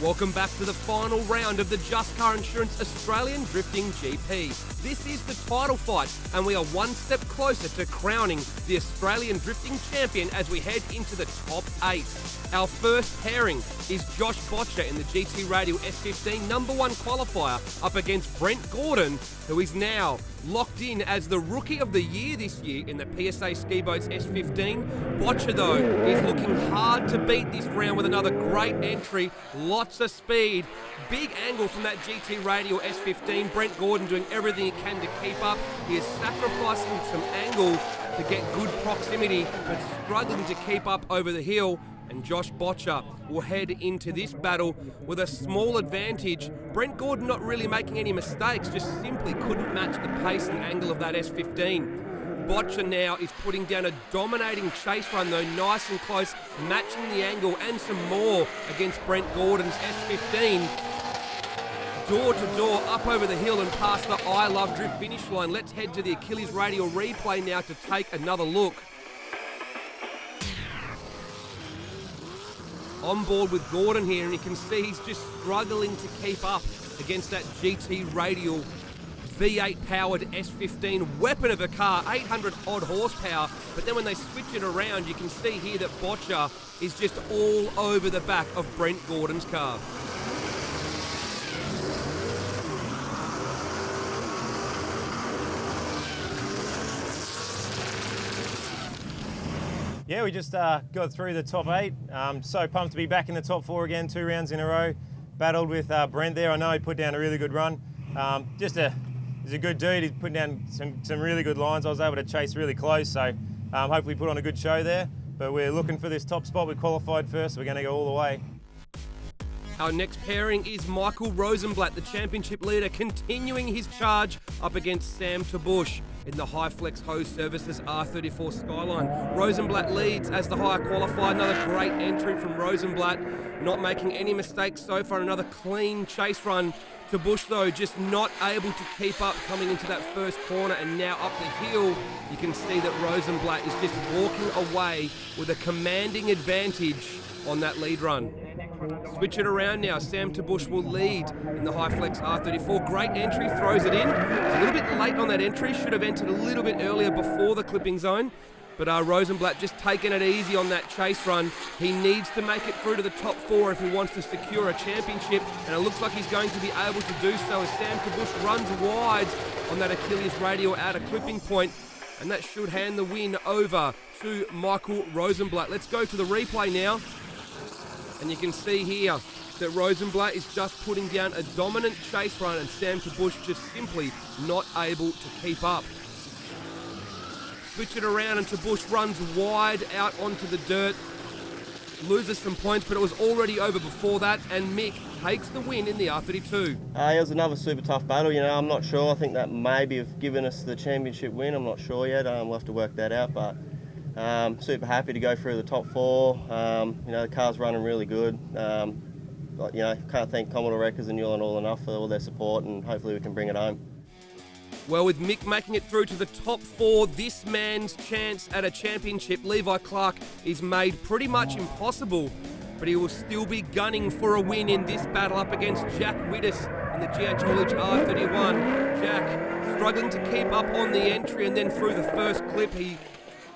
Welcome back to the final round of the Just Car Insurance Australian Drifting GP. This is the title fight, and we are one step closer to crowning the Australian Drifting Champion as we head into the top 8. Our first pairing is Josh Botcher in the GT Radio S15 #1 qualifier up against Brent Gordon, who is now locked in as the Rookie of the Year this year in the PSA Ski Boats S15. Botcher, though, is looking hard to beat this round with another great entry, lots of speed, big angle from that GT Radio S15. Brent Gordon doing everything he can to keep up. He is sacrificing some angle to get good proximity, but struggling to keep up over the hill. And Josh Botcher will head into this battle with a small advantage. Brent Gordon not really making any mistakes, just simply couldn't match the pace and angle of that S15. Botcher now is putting down a dominating chase run, though nice and close, matching the angle and some more against Brent Gordon's S15. Door to door, up over the hill and past the I Love Drift finish line. Let's head to the Achilles Radio replay now to take another look. On board with Gordon here, and you can see he's just struggling to keep up against that GT Radial V8 powered S15 weapon of a car, 800 odd horsepower. But then when they switch it around, you can see here that Botcher is just all over the back of Brent Gordon's car. Yeah, we just got through the top 8. So pumped to be back in the top 4 again, 2 rounds in a row. Battled with Brent there. I know he put down a really good run. He's a good dude. He's putting down some really good lines. I was able to chase really close, so hopefully put on a good show there. But we're looking for this top spot. We qualified first, so we're going to go all the way. Our next pairing is Michael Rosenblatt, the championship leader, continuing his charge up against Sam Tabush in the High Flex Hose Services R34 Skyline. Rosenblatt leads as the higher qualifier. Another great entry from Rosenblatt, not making any mistakes so far. Another clean chase run. Tabush, though, just not able to keep up coming into that first corner, and now up the hill. You can see that Rosenblatt is just walking away with a commanding advantage on that lead run. Switch it around now. Sam Tabush will lead in the High Flex R34. Great entry, throws it in. It's a little bit late on that entry. Should have entered a little bit earlier before the clipping zone. But Rosenblatt just taking it easy on that chase run. He needs to make it through to the top 4 if he wants to secure a championship. And it looks like he's going to be able to do so as Sam Tabush runs wide on that Achilles Radio outer clipping point. And that should hand the win over to Michael Rosenblatt. Let's go to the replay now. And you can see here that Rosenblatt is just putting down a dominant chase run, and Sam Tabush just simply not able to keep up. Switch it around and Tabush runs wide out onto the dirt. Loses some points, but it was already over before that, and Mick takes the win in the R32. It was another super tough battle, I'm not sure. I think that maybe have given us the championship win. I'm not sure yet. We'll have to work that out, but super happy to go through the top 4. The car's running really good. Can't thank Commodore Wreckers and Newell and all enough for all their support, and hopefully we can bring it home. Well, with Mick making it through to the top 4, this man's chance at a championship, Levi Clark, is made pretty much impossible. But he will still be gunning for a win in this battle up against Jack Wittes in the GH Haulage R31. Jack struggling to keep up on the entry, and then through the first clip, he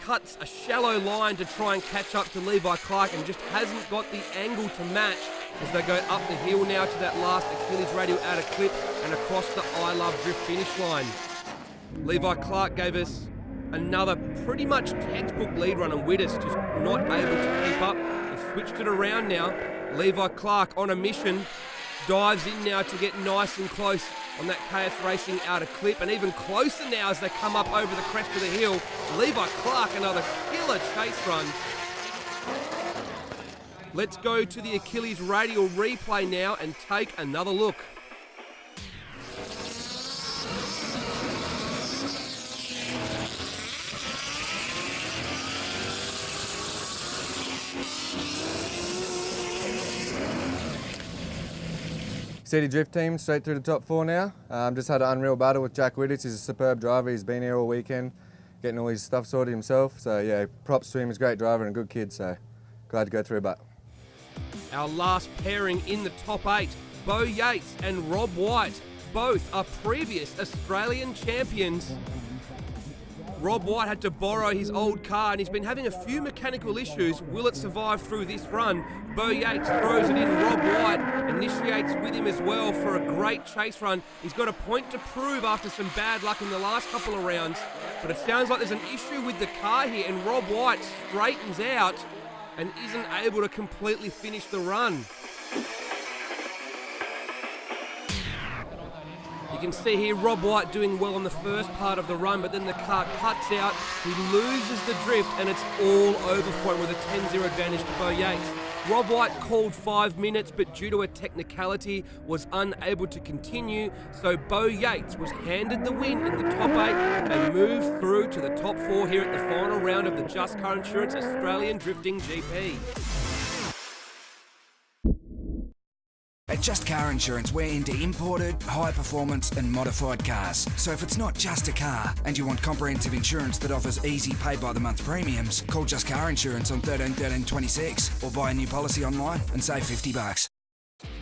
cuts a shallow line to try and catch up to Levi Clark and just hasn't got the angle to match as they go up the hill now to that last Achilles Radio outer clip and across the I Love Drift finish line. Levi Clark gave us another pretty much textbook lead run, and Wittes just not able to keep up. They've switched it around now. Levi Clark on a mission, dives in now to get nice and close on that KF Racing outer clip, and even closer now as they come up over the crest of the hill. Levi Clark, another killer chase run. Let's go to the Achilles Radio replay now and take another look. City Drift team straight through the top 4 now. Just had an unreal battle with Jack Wittes. He's a superb driver. He's been here all weekend, getting all his stuff sorted himself. So yeah, props to him. He's a great driver and a good kid. So glad to go through, but. Our last pairing in the top 8, Bo Yates and Rob White. Both are previous Australian champions. Rob White had to borrow his old car and he's been having a few mechanical issues. Will it survive through this run? Bo Yates throws it in. Rob White initiates with him as well for a great chase run. He's got a point to prove after some bad luck in the last couple of rounds. But it sounds like there's an issue with the car here, and Rob White straightens out and isn't able to completely finish the run. You can see here Rob White doing well on the first part of the run, but then the car cuts out, he loses the drift, and it's all over for him with a 10-0 advantage to Bo Yates. Rob White called 5 minutes, but due to a technicality was unable to continue, so Bo Yates was handed the win in the top 8 and moved through to the top 4 here at the final round of the Just Car Insurance Australian Drifting GP. At Just Car Insurance, we're into imported, high performance and modified cars. So if it's not just a car and you want comprehensive insurance that offers easy paid by the month premiums, call Just Car Insurance on 13 13 26 or buy a new policy online and save $50.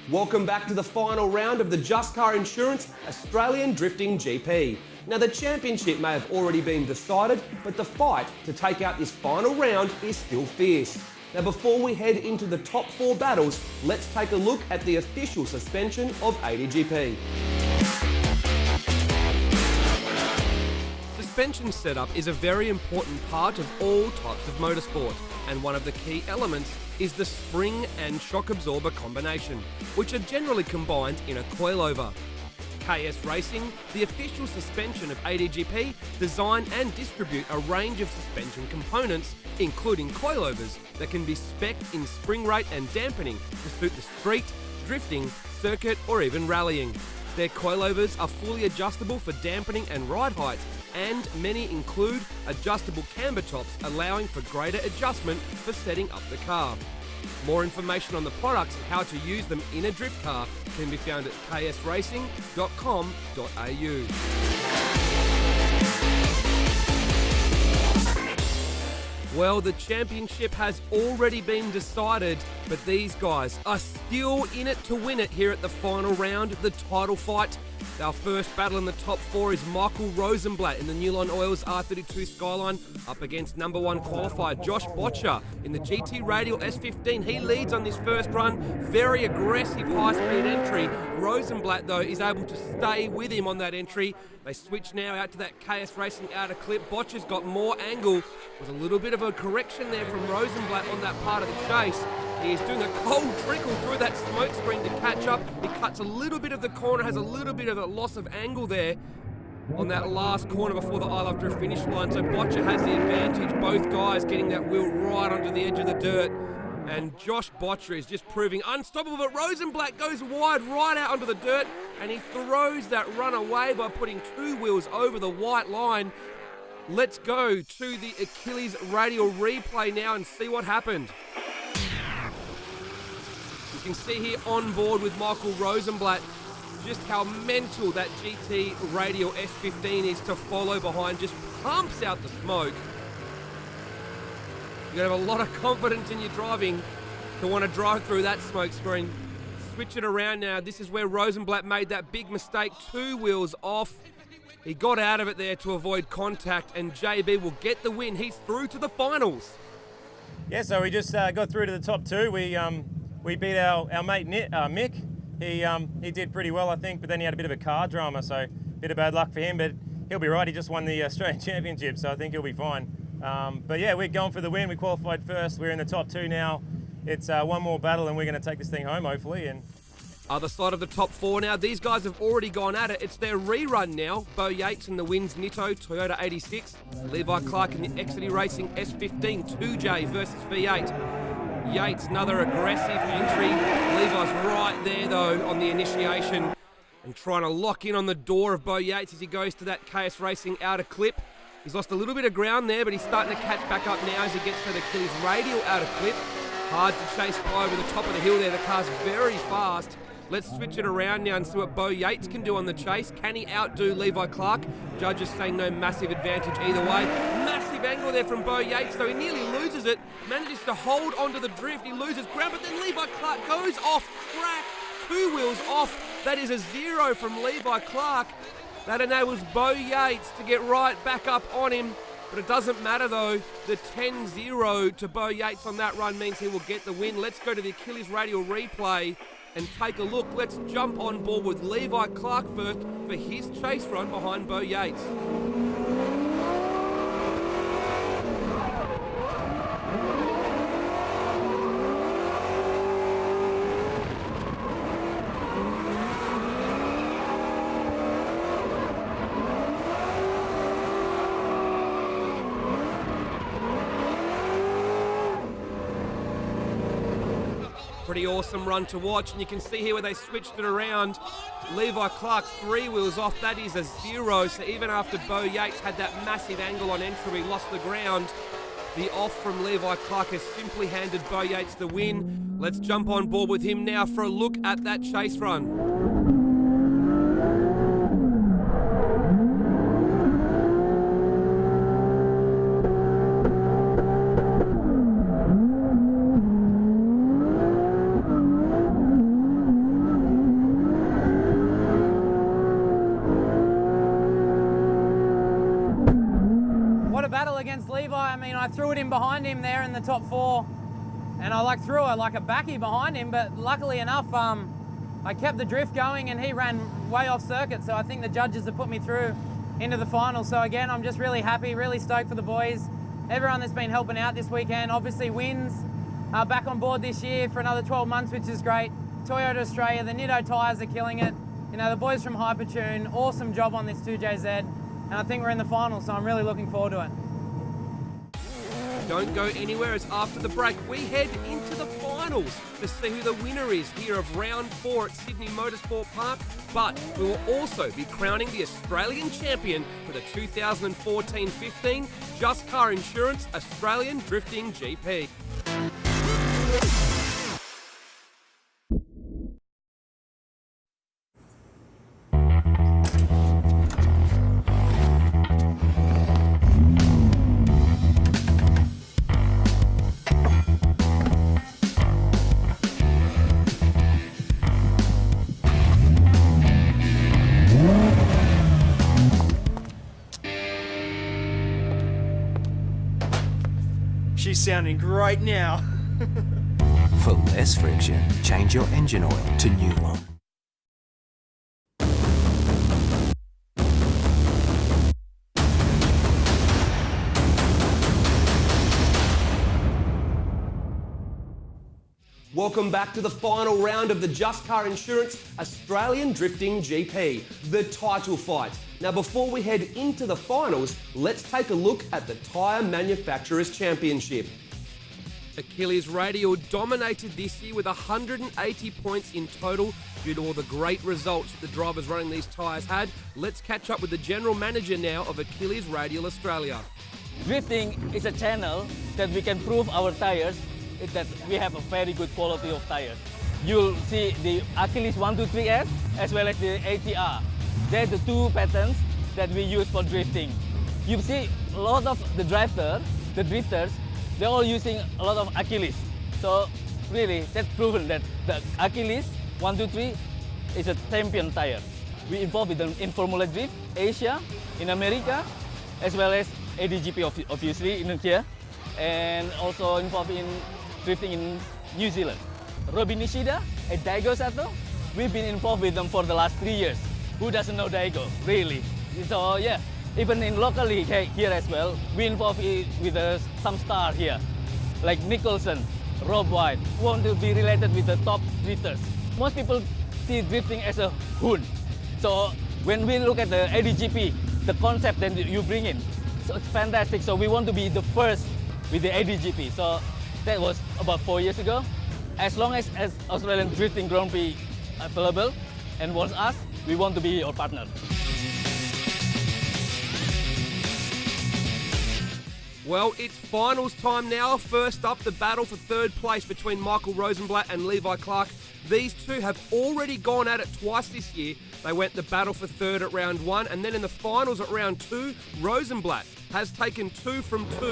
Welcome back to the final round of the Just Car Insurance Australian Drifting GP. Now the championship may have already been decided, but the fight to take out this final round is still fierce. Now before we head into the top 4 battles, let's take a look at the official suspension of ADGP. Suspension setup is a very important part of all types of motorsport, and one of the key elements is the spring and shock absorber combination, which are generally combined in a coilover. KS Racing, the official suspension of ADGP, design and distribute a range of suspension components, including coilovers, that can be spec'd in spring rate and dampening to suit the street, drifting, circuit or even rallying. Their coilovers are fully adjustable for dampening and ride height, and many include adjustable camber tops allowing for greater adjustment for setting up the car. More information on the products and how to use them in a drift car can be found at ksracing.com.au. Well, the championship has already been decided, but these guys are still in it to win it here at the final round, the title fight. Our first battle in the top 4 is Michael Rosenblatt in the Newline Oils R32 Skyline up against number 1 qualifier Josh Botcher in the GT Radial S15. He leads on this first run, very aggressive high-speed entry. Rosenblatt, though, is able to stay with him on that entry. They switch now out to that KS Racing outer clip. Botcher's got more angle. There's a little bit of a correction there from Rosenblatt on that part of the chase. He is doing a cold trickle through that smoke screen to catch up. He cuts a little bit of the corner, has a little bit of a loss of angle there on that last corner before the I Love Drift finish line. So Botcher has the advantage. Both guys getting that wheel right onto the edge of the dirt. And Josh Botcher is just proving unstoppable, but Rosenblatt goes wide right out onto the dirt and he throws that run away by putting 2 wheels over the white line. Let's go to the Achilles Radial replay now and see what happened. You can see here on board with Michael Rosenblatt just how mental that GT Radial S15 is to follow behind, just pumps out the smoke. You gotta have a lot of confidence in your driving to want to drive through that smoke screen. Switch it around now. This is where Rosenblatt made that big mistake. 2 wheels off. He got out of it there to avoid contact, and JB will get the win. He's through to the finals. Yeah, so we just got through to the top 2. We beat our mate Mick. He did pretty well, I think, but then he had a bit of a car drama, so a bit of bad luck for him, but he'll be right. He just won the Australian Championship, so I think he'll be fine. But yeah, we're going for the win. We qualified first. We're in the top 2 now. It's one more battle and we're going to take this thing home, hopefully. And other side of the top 4 now. These guys have already gone at it. It's their rerun now. Bo Yates in the Wins Nitto Toyota 86. Levi Clark in the Exeter Racing S15 2J versus V8. Yates, another aggressive entry. Levi's right there, though, on the initiation and trying to lock in on the door of Bo Yates as he goes to that KS Racing outer clip. He's lost a little bit of ground there, but he's starting to catch back up now as he gets to the Achilles Radial outer clip. Hard to chase by over the top of the hill there. The car's very fast. Let's switch it around now and see what Bo Yates can do on the chase. Can he outdo Levi Clark? Judges saying no massive advantage either way. Massive massive angle there from Bo Yates, though he nearly loses it. Manages to hold onto the drift. He loses ground, but then Levi Clark goes off track. 2 wheels off. That is a 0 from Levi Clark. That enables Bo Yates to get right back up on him. But it doesn't matter though. The 10-0 to Bo Yates on that run means he will get the win. Let's go to the Achilles Radial replay and take a look. Let's jump on board with Levi Clark first for his chase run behind Bo Yates. Pretty awesome run to watch, and you can see here where they switched it around. Levi Clark 3 wheels off, that is a 0, so even after Bo Yates had that massive angle on entry, lost the ground, the off from Levi Clark has simply handed Bo Yates the win. Let's jump on board with him now for a look at that chase run. Battle against Levi. I mean, I threw it in behind him there in the top 4, and I threw it like a backy behind him, but luckily enough, I kept the drift going and he ran way off circuit, so I think the judges have put me through into the final. So again, I'm just really happy, really stoked for the boys. Everyone that's been helping out this weekend obviously wins. Back on board this year for another 12 months, which is great. Toyota Australia, the Nitto tyres are killing it. You know, the boys from Hypertune, awesome job on this 2JZ. And I think we're in the final, so I'm really looking forward to it. Don't go anywhere, as after the break we head into the finals to see who the winner is here of round 4 at Sydney Motorsport Park. But we will also be crowning the Australian champion for the 2014-15 Just Car Insurance Australian Drifting GP. She's sounding great now. For less friction, change your engine oil to new one. Welcome back to the final round of the Just Car Insurance Australian Drifting GP, the title fight. Now before we head into the finals, let's take a look at the Tyre Manufacturers Championship. Achilles Radial dominated this year with 180 points in total due to all the great results that the drivers running these tyres had. Let's catch up with the General Manager now of Achilles Radial Australia. Drifting is a channel that we can prove our tyres that we have a very good quality of tyres. You'll see the Achilles 123S as well as the ATR. They're the 2 patterns that we use for drifting. You see a lot of the drifters, they're all using a lot of Achilles. So really, that's proven that the Achilles 123 is a champion tyre. We involved with them in Formula Drift, Asia, in America, as well as ADGP obviously in here, and also involved in drifting in New Zealand. Robin Nishida and Daigo Sato, we've been involved with them for the last 3 years. Who doesn't know Daigo, really? So yeah, even in locally here as well, we involved with some star here, like Nicholson, Rob White, who want to be related with the top drifters. Most people see drifting as a hoon. So when we look at the ADGP, the concept that you bring in, so it's fantastic. So we want to be the first with the ADGP. So that was about 4 years ago. As long as Australian Drifting Grand Prix available and wants us, we want to be your partner. Well, it's finals time now. First up, the battle for 3rd place between Michael Rosenblatt and Levi Clark. These two have already gone at it twice this year. They went the battle for 3rd at round 1, and then in the finals at round 2, Rosenblatt has taken 2 from 2.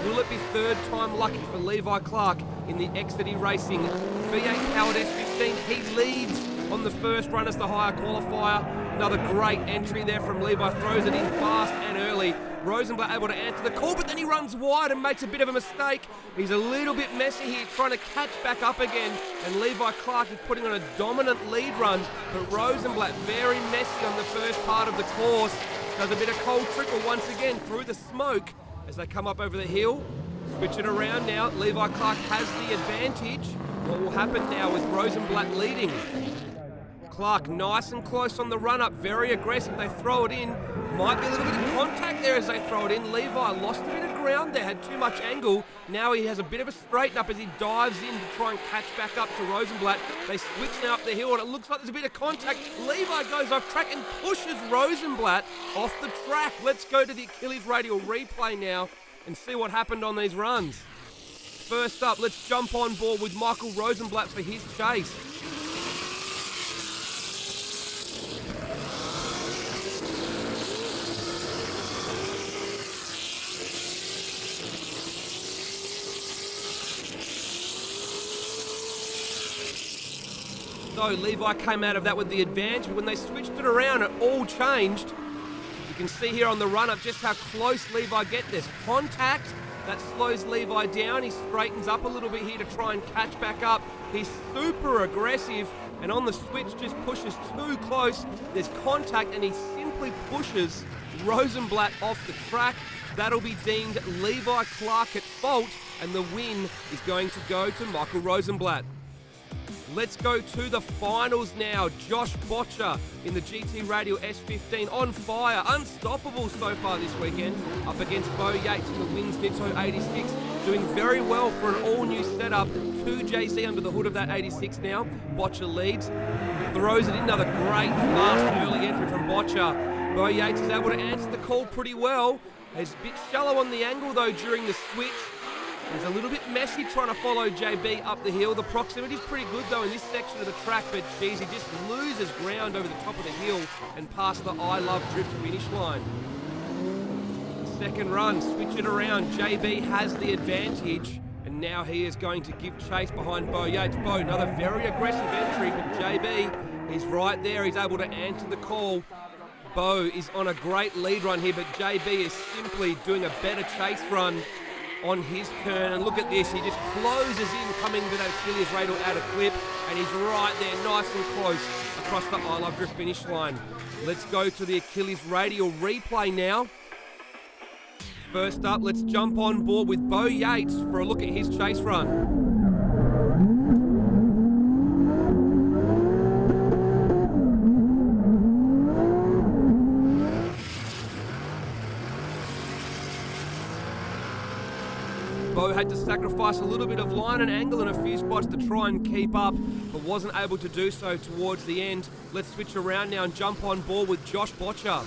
Will it be third time lucky for Levi Clark in the Exeter Racing V8 powered S15? He leads on the first run as the higher qualifier. Another great entry there from Levi, throws it in fast and early. Rosenblatt able to answer the call, but then he runs wide and makes a bit of a mistake. He's a little bit messy here, trying to catch back up again, and Levi Clark is putting on a dominant lead run, but Rosenblatt very messy on the first part of the course. Does a bit of cold trickle once again through the smoke as they come up over the hill. Switch it around now. Levi Clark has the advantage. What will happen now with Rosenblatt leading? Clark nice and close on the run-up, very aggressive. They throw it in. Might be a little bit of contact there as they throw it in. Levi lost a bit of ground there, had too much angle. Now he has a bit of a straighten up as he dives in to try and catch back up to Rosenblatt. They switch now up the hill and it looks like there's a bit of contact. Levi goes off track and pushes Rosenblatt off the track. Let's go to the Achilles radial replay now and see what happened on these runs. First up, let's jump on board with Michael Rosenblatt for his chase. So Levi came out of that with the advantage, but when they switched it around, it all changed. You can see here on the run-up just how close Levi get. There's contact that slows Levi down. He straightens up a little bit here to try and catch back up. He's super aggressive, and on the switch just pushes too close. There's contact, and he simply pushes Rosenblatt off the track. That'll be deemed Levi Clark at fault, and the win is going to go to Michael Rosenblatt. Let's go to the finals now. Josh Botcher in the GT Radial S15 on fire, unstoppable so far this weekend, up against Bo Yates in the Wings Nitto 86, doing very well for an all-new setup. 2JZ under the hood of that 86 now. Botcher leads, throws it in, another great fast early entry from Botcher. Bo Yates is able to answer the call pretty well. He's a bit shallow on the angle though during the switch. He's a little bit messy trying to follow JB up the hill. The proximity's pretty good though in this section of the track, but geez, he just loses ground over the top of the hill and past the I Love Drift finish line. Second run, switch it around. JB has the advantage, and now he is going to give chase behind Bo Yates. Bo, another very aggressive entry, but JB is right there. He's able to answer the call. Bo is on a great lead run here, but JB is simply doing a better chase run on his turn, and look at this, he just closes in coming to that Achilles radial out of clip, and he's right there nice and close across the I Love Drift finish line. Let's go to the Achilles radial replay now. First up, let's jump on board with Bo Yates for a look at his chase run. Bo had to sacrifice a little bit of line and angle in a few spots to try and keep up, but wasn't able to do so towards the end. Let's switch around now and jump on board with Josh Botcher.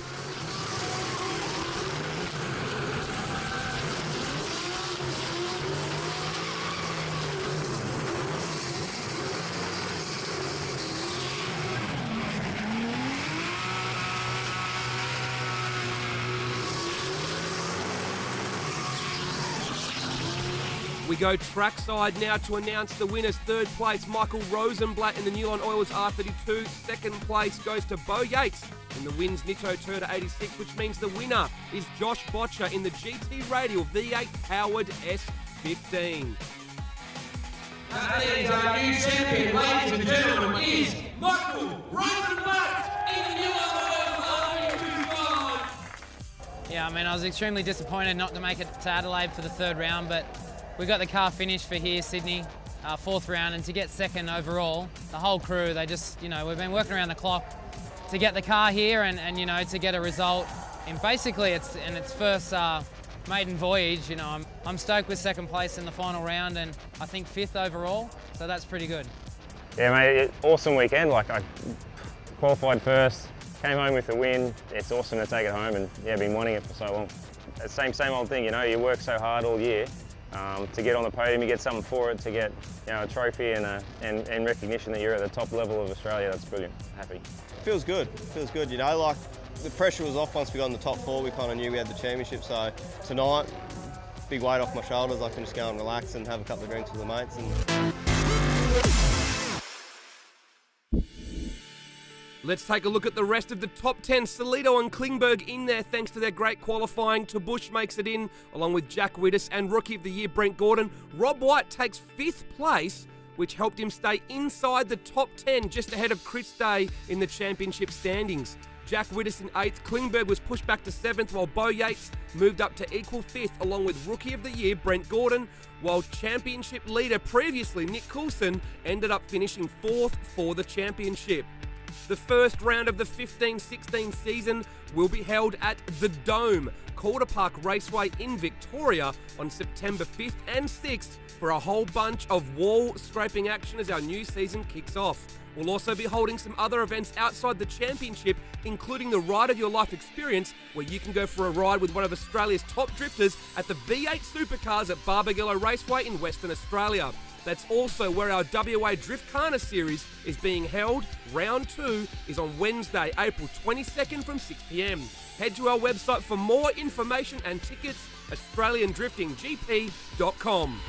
We go trackside now to announce the winners. Third place, Michael Rosenblatt in the Newline Oilers R32. Second place goes to Bo Yates in the Wins Nitto Turda 86, which means the winner is Josh Botcher in the GT Radial V8 powered S15. And our new champion, ladies and gentlemen, is Michael Rosenblatt in the Newline Oilers R32 squad. Yeah, I mean, I was extremely disappointed not to make it to Adelaide for the third round, but we got the car finished for here, Sydney, fourth round, and to get second overall, the whole crew, they just, you know, we've been working around the clock to get the car here and you know, to get a result. And basically, it's first maiden voyage. You know, I'm stoked with second place in the final round, and I think fifth overall, so that's pretty good. Yeah, mate, awesome weekend. Like, I qualified first, came home with a win. It's awesome to take it home, and yeah, been wanting it for so long. It's same old thing, you know, you work so hard all year. To get on the podium, you get something for it, to get, you know, a trophy and recognition that you're at the top level of Australia. That's brilliant. Happy. Feels good, you know, like the pressure was off once we got in the top 4. We kind of knew we had the championship. So tonight, big weight off my shoulders. I can just go and relax and have a couple of drinks with the mates. Let's take a look at the rest of the top 10. Solito and Klingberg in there thanks to their great qualifying. Tabush makes it in, along with Jack Widdis and Rookie of the Year Brent Gordon. Rob White takes 5th place, which helped him stay inside the top 10, just ahead of Chris Day in the championship standings. Jack Widdis in 8th. Klingberg was pushed back to 7th, while Bo Yates moved up to equal 5th, along with Rookie of the Year Brent Gordon, while championship leader previously Nick Coulson ended up finishing 4th for the championship. The first round of the 15-16 season will be held at the Dome, Calder Park Raceway in Victoria on September 5th and 6th for a whole bunch of wall scraping action as our new season kicks off. We'll also be holding some other events outside the championship, including the Ride of Your Life experience, where you can go for a ride with one of Australia's top drifters at the V8 Supercars at Barbagallo Raceway in Western Australia. That's also where our WA Driftkana series is being held. Round 2 is on Wednesday, April 22nd from 6 p.m. Head to our website for more information and tickets, AustralianDriftingGP.com.